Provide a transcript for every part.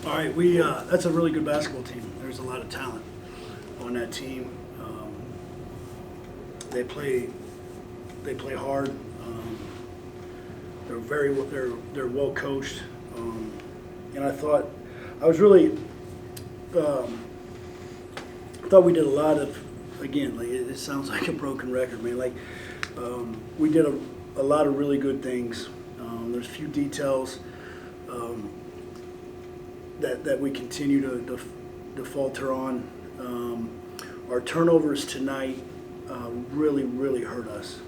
All right, that's a really good basketball team. There's a lot of talent on that team. They play hard. They're well coached, and I thought I thought we did a lot of, again, like it sounds like a broken record, man. Like we did a lot of really good things. There's a few details that we continue to falter on. Our turnovers tonight really hurt us.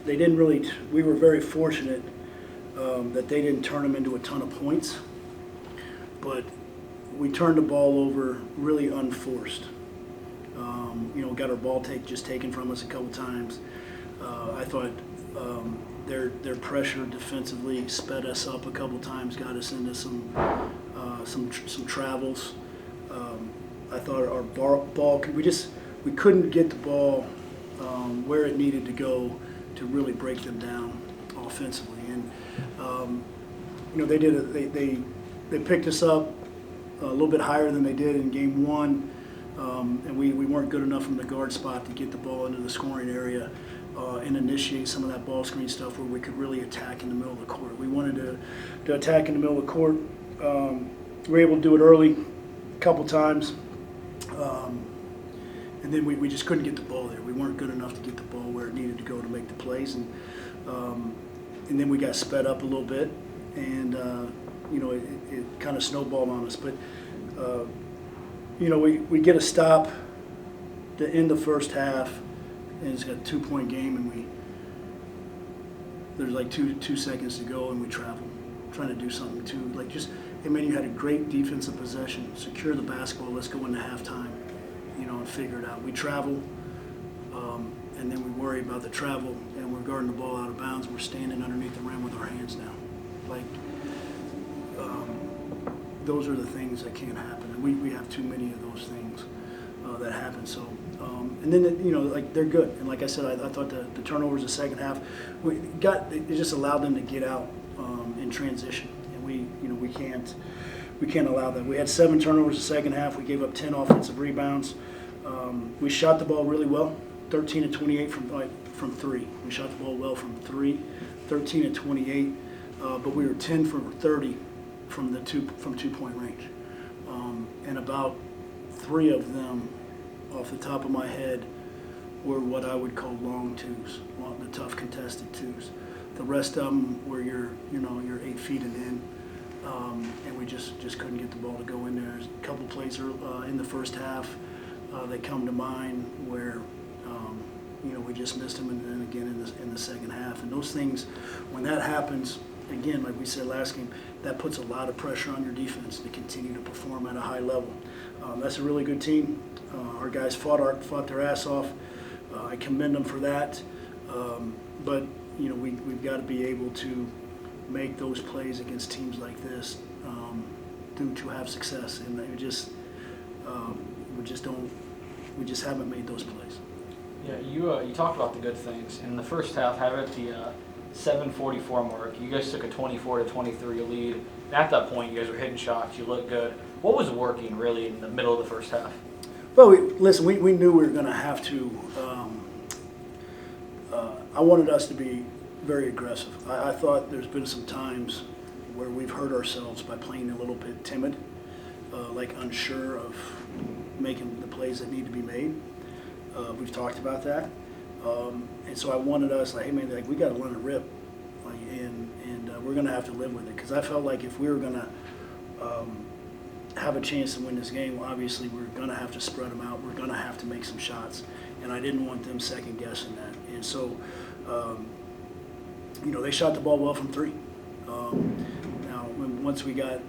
They didn't really. We were very fortunate that they didn't turn them into a ton of points, but we turned the ball over really unforced. Got our ball taken from us a couple times. I thought their pressure defensively sped us up a couple times, got us into some travels. I thought our ball we couldn't get the ball where it needed to go to really break them down offensively. And they picked us up a little bit higher than they did in game one, and we weren't good enough from the guard spot to get the ball into the scoring area and initiate some of that ball screen stuff where we could really attack in the middle of the court. We wanted to attack in the middle of the court. We were able to do it early a couple times. And then we just couldn't get the ball there. We weren't good enough to get the ball where it needed to go to make the plays. And then we got sped up a little bit, and it kind of snowballed on us. But we get a stop to end the first half, and it's got a 2-point game, and there's like two seconds to go, and we travel, trying to do something too. Like hey man, you had a great defensive possession, secure the basketball, let's go into halftime, and figure it out. We travel, and then we worry about the travel, and we're guarding the ball out of bounds. We're standing underneath the rim with our hands down. Like, those are the things that can't happen. And we have too many of those things that happen. So, and then, they're good. And like I said, I thought the turnovers the second half, it just allowed them to get out in transition. And we can't allow that. We had 7 turnovers the second half. We gave up 10 offensive rebounds. We shot the ball really well, 13 of 28 from 3. We shot the ball well from 3, 13 of 28, but we were 10 for 30 from 2-point range, and about 3 of them, off the top of my head, were what I would call long twos, the tough contested twos. The rest of them were you're 8 feet and in. And we just couldn't get the ball to go in there. There's a couple plays in the first half that come to mind where we just missed them, and then again in the second half. And those things, when that happens, again, like we said last game, that puts a lot of pressure on your defense to continue to perform at a high level. That's a really good team. Our guys fought their ass off. I commend them for that. But we've got to be able to make those plays against teams like this to have success, and we just haven't made those plays. Yeah, you talked about the good things in the first half. Having at the 7:44 mark, you guys took a 24-23 lead. At that point, you guys were hitting shots. You looked good. What was working really in the middle of the first half? Well, we knew we were going to have to. I wanted us to be very aggressive. I thought there's been some times where we've hurt ourselves by playing a little bit timid, like unsure of making the plays that need to be made. We've talked about that. And so I wanted us, like, hey man, we got to learn to rip, and we're going to have to live with it. Because I felt like if we were going to have a chance to win this game, well, obviously we're going to have to spread them out. We're going to have to make some shots, and I didn't want them second guessing that. And so, they shot the ball well from 3. Now, once we got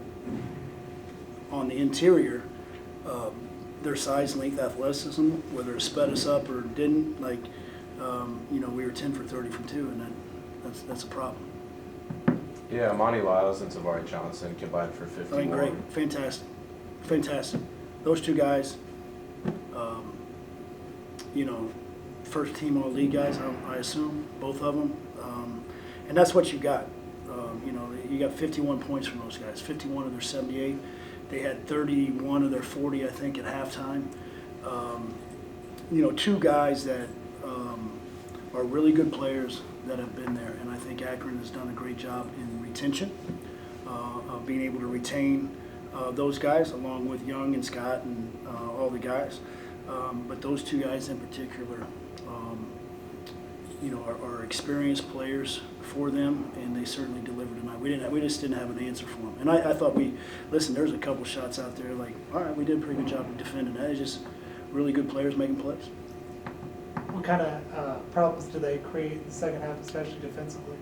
on the interior, their size, length, athleticism, whether it sped us up or didn't, we were 10 for 30 from 2, and that's a problem. Yeah, Monty Lyles and Tavari Johnson combined for 51. Great, fantastic. Those 2 guys, first team all league guys, I assume, both of them, and that's what you got. You got 51 points from those guys, 51 of their 78. They had 31 of their 40, I think, at halftime. Two guys that are really good players that have been there, and I think Akron has done a great job in retention, of being able to retain those guys, along with Young and Scott and all the guys. But those two guys in particular, are experienced players for them, and they certainly delivered tonight. We just didn't have an answer for them. And I thought there's a couple shots out there like, all right, we did a pretty good job of defending that. It's just really good players making plays. What kind of problems do they create in the second half, especially defensively?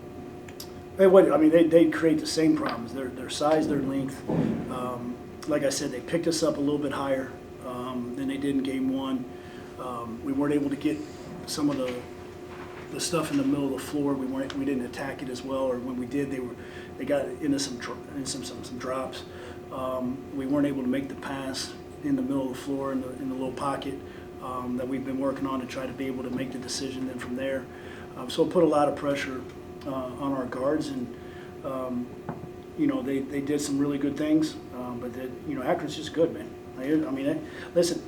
They create the same problems. Their size, their length. Like I said, they picked us up a little bit higher than they did in game one. We weren't able to get some of the stuff in the middle of the floor. We didn't attack it as well, or when we did, they got into some drops. We weren't able to make the pass in the middle of the floor in the little pocket that we've been working on to try to be able to make the decision. Then from there, so it put a lot of pressure on our guards, and they did some really good things. But Akron's just good, man. Listen.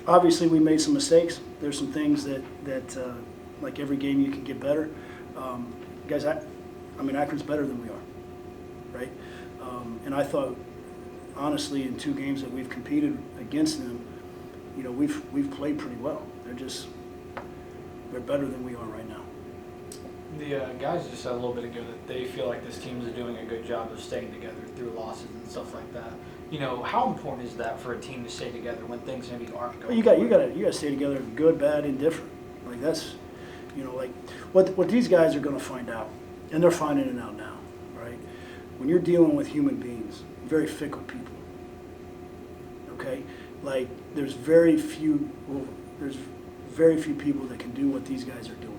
Obviously, we made some mistakes. There's some things that like every game you can get better. Guys, Akron's better than we are, right? And I thought, honestly, in 2 games that we've competed against them, we've played pretty well. They're better than we are right now. The guys just said a little bit ago that they feel like this team is doing a good job of staying together through losses and stuff like that. How important is that for a team to stay together when things maybe aren't going? Well, you got to stay together, good, bad, indifferent. Like that's, what these guys are going to find out, and they're finding it out now, right? When you're dealing with human beings, very fickle people. Okay, like there's very few people that can do what these guys are doing.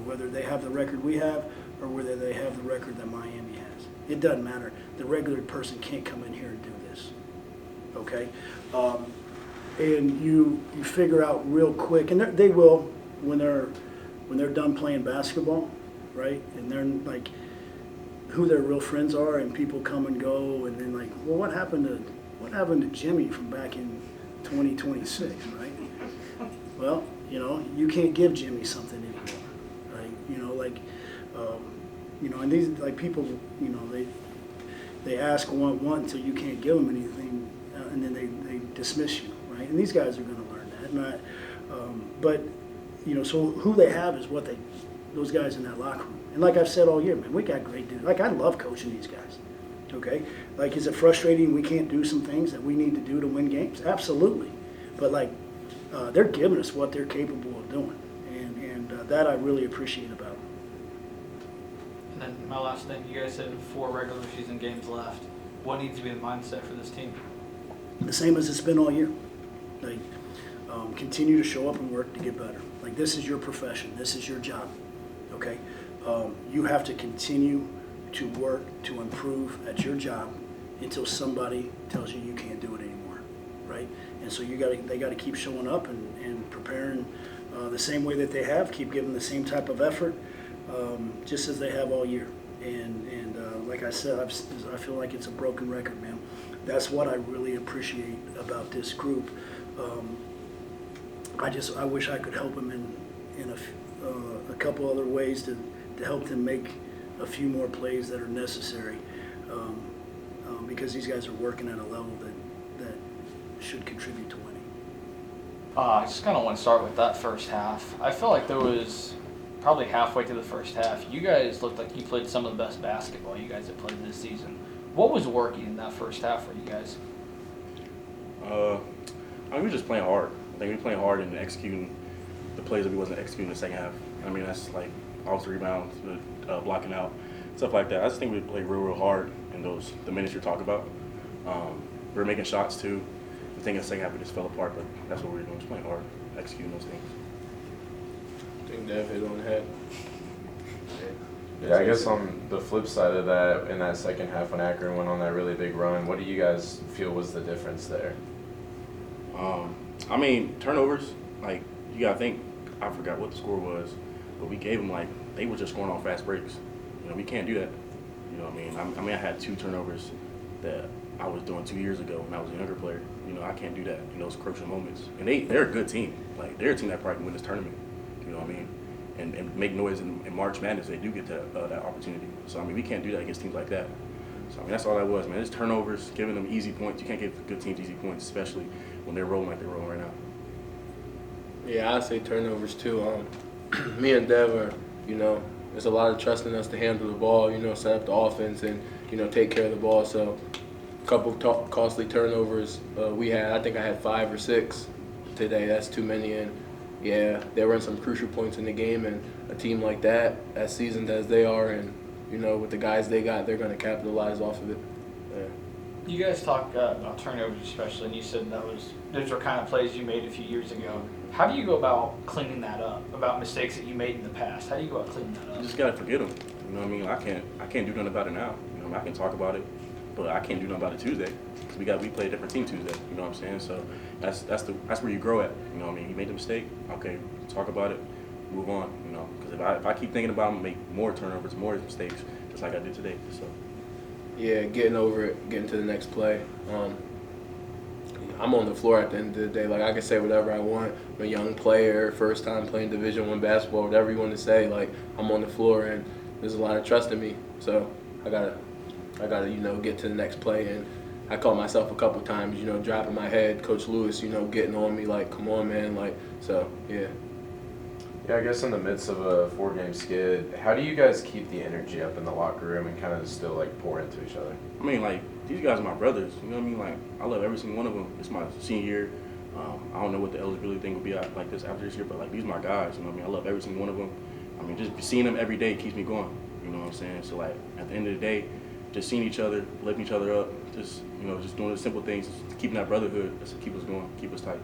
Whether they have the record we have or whether they have the record that Miami has. It doesn't matter. The regular person can't come in here and do this. Okay? And you figure out real quick, and they will when they're done playing basketball, right? And they're like who their real friends are, and people come and go, and then like, well, what happened to Jimmy from back in 2026, right? Well, you can't give Jimmy something anymore. And these people, they ask want until you can't give them anything, and then they dismiss you, right? And these guys are going to learn that. So who they have is those guys in that locker room. And like I've said all year, man, we got great dudes. Like I love coaching these guys. Okay, is it frustrating we can't do some things that we need to do to win games? Absolutely, but they're giving us what they're capable of doing, and that I really appreciate about them. And then my last thing, you guys said 4 regular season games left. What needs to be the mindset for this team? The same as it's been all year. Continue to show up and work to get better. This is your profession. This is your job. Okay, you have to continue to work to improve at your job until somebody tells you you can't do it anymore, right? And so they got to keep showing up and preparing the same way that they have. Keep giving the same type of effort, just as they have all year. And like I said, I feel like it's a broken record, man. That's what I really appreciate about this group. I wish I could help them in a couple other ways to help them make a few more plays that are necessary, because these guys are working at a level that should contribute to winning. I just kind of want to start with that first half. I feel like there was probably halfway through the first half, you guys looked like you played some of the best basketball you guys have played this season. What was working in that first half for you guys? we were just playing hard. I think we were playing hard and executing the plays that we wasn't executing in the second half. That's like offensive rebounds, blocking out, stuff like that. I just think we played real hard in the minutes you're talking about. We were making shots too. I think in the second half we just fell apart, but that's what we were doing, just playing hard, executing those things. I think Dev hit on the head. Yeah, I guess on the flip side of that, in that second half when Akron went on that really big run, what do you guys feel was the difference there? Turnovers, you gotta think, I forgot what the score was, but we gave them they were just scoring on fast breaks. We can't do that. You know what I mean? I had 2 turnovers that I was doing 2 years ago when I was a younger player. You know, I can't do that in those crucial moments. And they're a good team. Like, they're a team that probably can win this tournament. You know what I mean? And make noise in March Madness. They do get that opportunity. So, I mean, we can't do that against teams like that. So, I mean, that's all that was, man. It's turnovers, giving them easy points. You can't give good teams easy points, especially when they're rolling like they're rolling right now. Yeah, I'd say turnovers too. Me and Dev are, you know, there's a lot of trust in us to handle the ball, you know, set up the offense and, you know, take care of the ball. So a couple of costly turnovers we had. I think I had 5 or 6 today. That's too many. And, yeah, they were in some crucial points in the game. And a team like that, as seasoned as they are and, you know, with the guys they got, they're going to capitalize off of it. Yeah. You guys talk about turnovers especially, and you said those were kind of plays you made a few years ago. How do you go about cleaning that up, about mistakes that you made in the past? How do you go about cleaning that up? You just gotta forget them. You know what I mean? I can't do nothing about it now. You know, I can talk about it, but I can't do nothing about it Tuesday because we play a different team Tuesday. You know what I'm saying? So that's where you grow at. You know what I mean? You made a mistake. Okay, talk about it, move on. You know, because if I keep thinking about them, make more turnovers, more mistakes, just like I did today. So. Yeah, getting over it, getting to the next play. I'm on the floor at the end of the day. Like, I can say whatever I want. I'm a young player, first time playing Division I basketball, whatever you want to say. Like, I'm on the floor, and there's a lot of trust in me. So I gotta, you know, get to the next play. And I caught myself a couple times, you know, dropping my head. Coach Lewis, you know, getting on me, like, come on, man. Like, so, yeah. Yeah, I guess in the midst of a 4-game skid, how do you guys keep the energy up in the locker room and kind of still like pour into each other? I mean, like, these guys are my brothers. You know what I mean? Like, I love every single one of them. It's my senior year. I don't know what the eligibility thing will be like this after this year, but like, these are my guys. You know what I mean? I love every single one of them. I mean, just seeing them every day keeps me going. You know what I'm saying? So like, at the end of the day, just seeing each other, lifting each other up, just, you know, just doing the simple things, keeping that brotherhood, that's what keep us going, keep us tight.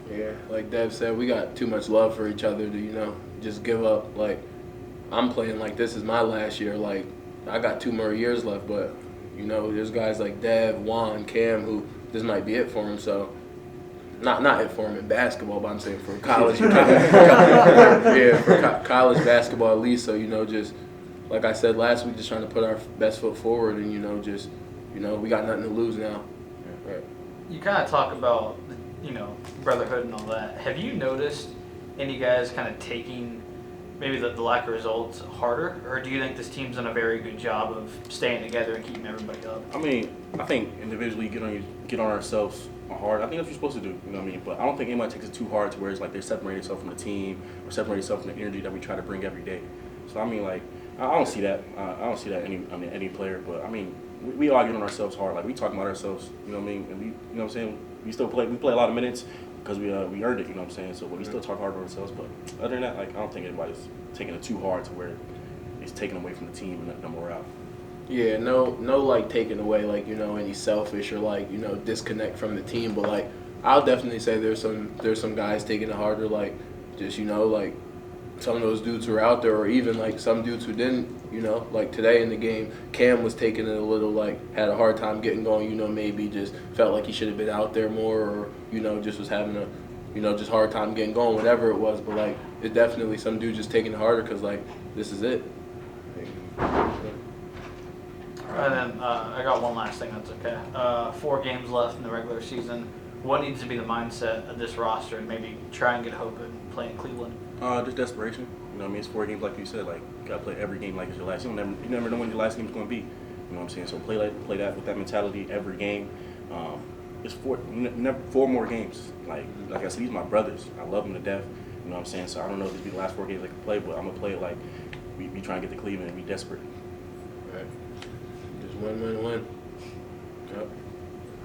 Yeah, like Dev said, we got too much love for each other to, you know, just give up. Like, I'm playing like this is my last year. Like, I got 2 more years left, but, you know, there's guys like Dev, Juan, Cam, who this might be it for them. So, not it for them in basketball, but I'm saying for college. Yeah, for college basketball at least. So, you know, just like I said last week, just trying to put our best foot forward and, you know, just, you know, we got nothing to lose now. Yeah. Right. You kind of talk about, you know, brotherhood and all that. Have you noticed any guys kind of taking maybe the lack of results harder, or do you think this team's done a very good job of staying together and keeping everybody up? I mean, I think individually get on ourselves hard. I think that's what you're supposed to do. You know what I mean? But I don't think anybody takes it too hard to where it's like they're separating themselves from the team or separating themselves from the energy that we try to bring every day. So I mean, like, I don't see that. I don't see that any player. But I mean, we all get on ourselves hard. Like, we talk about ourselves. You know what I mean? And we, you know what I'm saying? We still play. We play a lot of minutes because we earned it. You know what I'm saying? So, but we still talk hard on ourselves. But other than that, like, I don't think anybody's taking it too hard to where it's taken away from the team and the morale. Yeah, no, like taking away like, you know, any selfish or like, you know, disconnect from the team. But like, I'll definitely say there's some guys taking it harder. Like, just, you know, like some of those dudes who are out there, or even like some dudes who didn't. You know, like today in the game, Cam was taking it a little, like, had a hard time getting going, you know, maybe just felt like he should have been out there more, or, you know, just was having a, you know, just hard time getting going, whatever it was. But, like, it definitely some dudes just taking it harder because, like, this is it. And then I got one last thing, that's okay. 4 games left in the regular season. What needs to be the mindset of this roster and maybe try and get hope in playing Cleveland? Just desperation. You know what I mean? It's 4 games, like you said. Like, you gotta play every game like it's your last. You never know when your last game's gonna be. You know what I'm saying? So play that with that mentality every game. It's 4 more games. Like I said, these are my brothers. I love them to death. You know what I'm saying? So I don't know if this be the last 4 games I can play, but I'm gonna play it like we try and get to Cleveland and be desperate. Right. Just win. Yep.